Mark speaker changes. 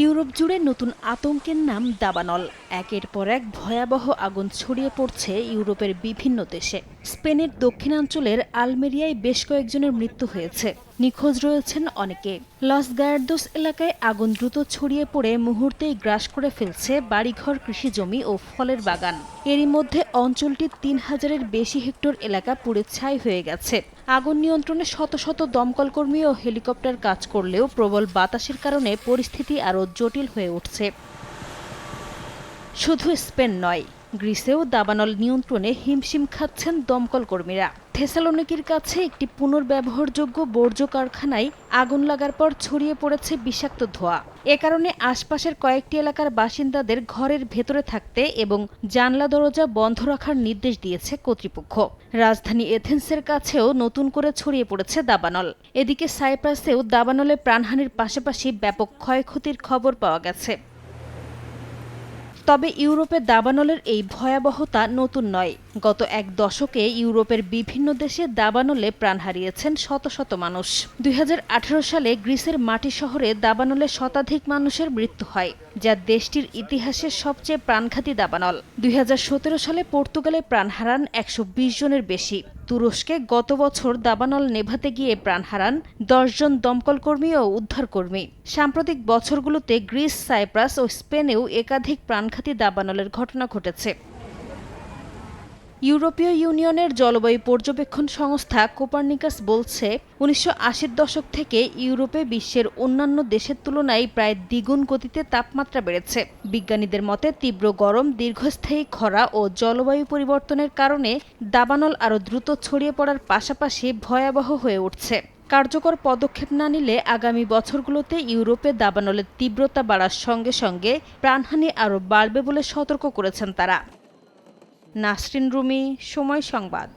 Speaker 1: Europe জুড়ে নতুন আতঙ্কের নাম দাবানল। একের পর এক ভয়াবহ আগুন ছড়িয়ে পড়ছে ইউরোপের বিভিন্ন দেশে। স্পেনের দক্ষিণাঞ্চলের আলমেরিয়ায় বেশ কয়েকজনের মৃত্যু হয়েছে, নিখোঁজ রয়েছেন অনেকে। লস গায়ার্দোস এলাকায় আগুন দ্রুত ছড়িয়ে পড়ে মুহূর্তেই গ্রাস করে ফেলছে বাড়িঘর, কৃষিজমি ও ফলের বাগান। এরই মধ্যে অঞ্চলটির ৩,০০০-এর বেশি হেক্টর এলাকা পুড়ে ছাই হয়ে গেছে। আগুন নিয়ন্ত্রণে শত শত দমকল কর্মী ও হেলিকপ্টার কাজ করলেও প্রবল বাতাসের কারণে পরিস্থিতি আরও জটিল হয়ে উঠছে। শুধু স্পেন নয়, গ্রিসেও দাবানল নিয়ন্ত্রণে হিমশিম খাচ্ছেন দমকল কর্মীরা। থেসালোনিকির কাছে একটি পুনর্ব্যবহারযোগ্য বর্জ্য কারখানায় আগুন লাগার পর ছড়িয়ে পড়েছে বিষাক্ত ধোঁয়া। এ কারণে আশপাশের কয়েকটি এলাকার বাসিন্দাদের ঘরের ভেতরে থাকতে এবং জানলা দরজা বন্ধ রাখার নির্দেশ দিয়েছে কর্তৃপক্ষ। রাজধানী এথেন্সের কাছেও নতুন করে ছড়িয়ে পড়েছে দাবানল। এদিকে সাইপ্রাসেও দাবানলে প্রাণহানির পাশাপাশি ব্যাপক ক্ষয়ক্ষতির খবর পাওয়া গেছে। তবে ইউরোপে দাবানলের এই ভয়াবহতা নতুন নয়। গত এক দশকে ইউরোপের বিভিন্ন দেশে দাবানলে প্রাণ হারিয়েছেন শত শত মানুষ। ২০১৮ সালে গ্রিসের মাটি শহরে দাবানলে শতাধিক মানুষের মৃত্যু হয়, যা দেশটির ইতিহাসের সবচেয়ে প্রাণঘাতী দাবানল। ২০১৭ সালে পর্তুগালে প্রাণ হারান ১২০ জনের বেশি। তুরস্কে গত বছর দাবানল নেভাতে গিয়ে প্রাণ হারান ১০ জন দমকল কর্মী ও উদ্ধারকর্মী। সাম্প্রতিক বছরগুলোতে গ্রিস, সাইপ্রাস ও স্পেনেও একাধিক প্রাণঘাতী দাবানলের ঘটনা ঘটেছে। ইউরোপীয় ইউনিয়নের জলবায়ু পর্যবেক্ষণ সংস্থা কোপার্নিকাস বলছে, ১৯৮০-র দশক থেকে ইউরোপে বিশ্বের অন্যান্য দেশের তুলনায় প্রায় দ্বিগুণ গতিতে তাপমাত্রা বেড়েছে। বিজ্ঞানীদের মতে তীব্র গরম, দীর্ঘস্থায়ী খরা ও জলবায়ু পরিবর্তনের কারণে দাবানল আরও দ্রুত ছড়িয়ে পড়ার পাশাপাশি ভয়াবহ হয়ে উঠছে। কার্যকর পদক্ষেপ না নিলে আগামী বছরগুলোতে ইউরোপে দাবানলের তীব্রতা বাড়ার সঙ্গে সঙ্গে প্রাণহানি আরও বাড়বে বলে সতর্ক করেছেন তারা। নাসরিন রুমি, সময় সংবাদ।